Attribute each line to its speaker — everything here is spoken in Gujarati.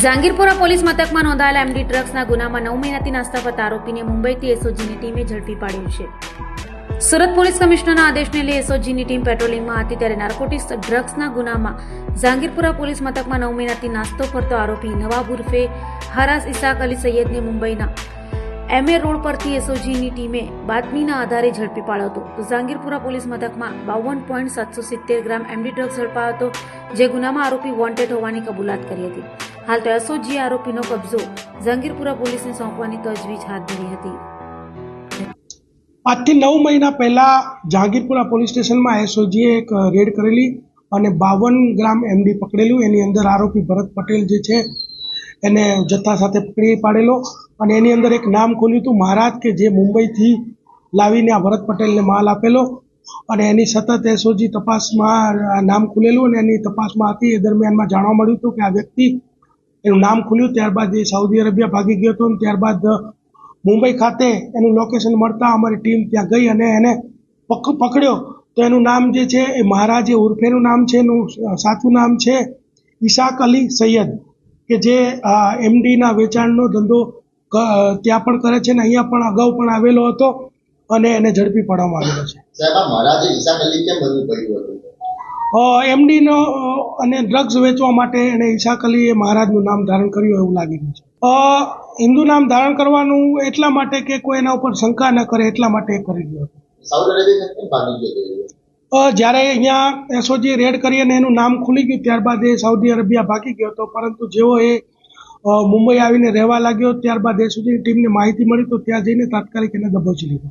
Speaker 1: જાંગીરપુરા પોલીસ મથકમાં નોંધાયેલા એમડી ડ્રગ્સના ગુનામાં 9 મહિનાથી નાસ્તા ફરતા આરોપીને મુંબઈથી એસઓજીની ટીમે ઝડપી પાડ્યો છે. સુરત પોલીસ કમિશનરના આદેશને લઈ એસઓજીની ટીમ પેટ્રોલિંગમાં હતી ત્યારે નાર્કોટિક્સ ડ્રગ્સના ગુનામાં જાંગીરપુરા પોલીસ મથકમાં 9 મહિનાથી નાસ્તો ફરતો આરોપી નવાબ ઉર્ફે હરાસ ઇસાક અલી સૈયદને મુંબઈના એમએ રોડ પરથી એસઓજીની ટીમે બાતમીના આધારે ઝડપી પાડ્યો હતો. તો જાંગીરપુરા પોલીસ મથકમાં 52.770 ગ્રામ એમડી ડ્રગ્સ ઝડપાયો હતો, જે ગુનામાં આરોપી વોન્ટેડ હોવાની કબૂલાત કરી હતી. હાલ તો એસઓજીએ આરોપીનો કબજો જાંગીરપુરા પોલીસને સોંપવાની તજવીજ હાથ ધરી હતી.
Speaker 2: આજથી 9 મહિના પહેલા જહાંગીરપુરા પોલીસ સ્ટેશનમાં એસઓજીએ એક રેડ કરેલી અને 52 ગ્રામ એમડી પકડેલું. એની અંદર આરોપી ભરત પટેલ જે છે એને જથ્થા સાથે પકડી પાડેલો અને એની અંદર એક નામ ખોલ્યું હતું મહારાજ, કે જે મુંબઈથી લાવીને આ ભરત પટેલને માલ આપેલો અને એની સતત એસઓજી તપાસમાં નામ ખુલેલું અને એની તપાસમાં હતી. એ દરમિયાનમાં જાણવા મળ્યું હતું કે આ વ્યક્તિ એનું નામ ખુલ્યું, ત્યારબાદ એ સાઉદી અરેબિયા ભાગી ગયો હતો અને ત્યારબાદ મુંબઈ ખાતે એનું લોકેશન મળતા અમારી ટીમ ત્યાં ગઈ અને એને પકડ્યો. તો એનું નામ જે છે એ મહારાજ ઉર્ફેનું નામ છે, એનું સાચું નામ છે ઇસાક અલી સૈયદ, કે જે એમડીના વેચાણનો ધંધો ત્યાં પણ કરે છે ને અહીંયા પણ અગાઉ પણ આવેલો હતો અને એને ઝડપી પાડવામાં આવેલો છે. એમડીનો અને ડ્રગ્સ વેચવા માટે એને ઇસાક અલી એ મહારાજનું નામ ધારણ કર્યું એવું લાગી રહ્યું છે. હિન્દુ નામ ધારણ કરવાનું એટલા માટે કે કોઈ એના ઉપર શંકા ન કરે એટલા માટે એ કરી રહ્યો હતો. જ્યારે અહીંયા એસઓજી રેડ કરી અને એનું નામ ખુલી ગયું ત્યારબાદ એ સાઉદી અરેબિયા ભાગી ગયો હતો, પરંતુ જેવો એ મુંબઈ આવીને રહેવા લાગ્યો ત્યારબાદ એસઓજીની ટીમને માહિતી મળી તો ત્યાં જઈને તાત્કાલિક એને દબોચી લીધો.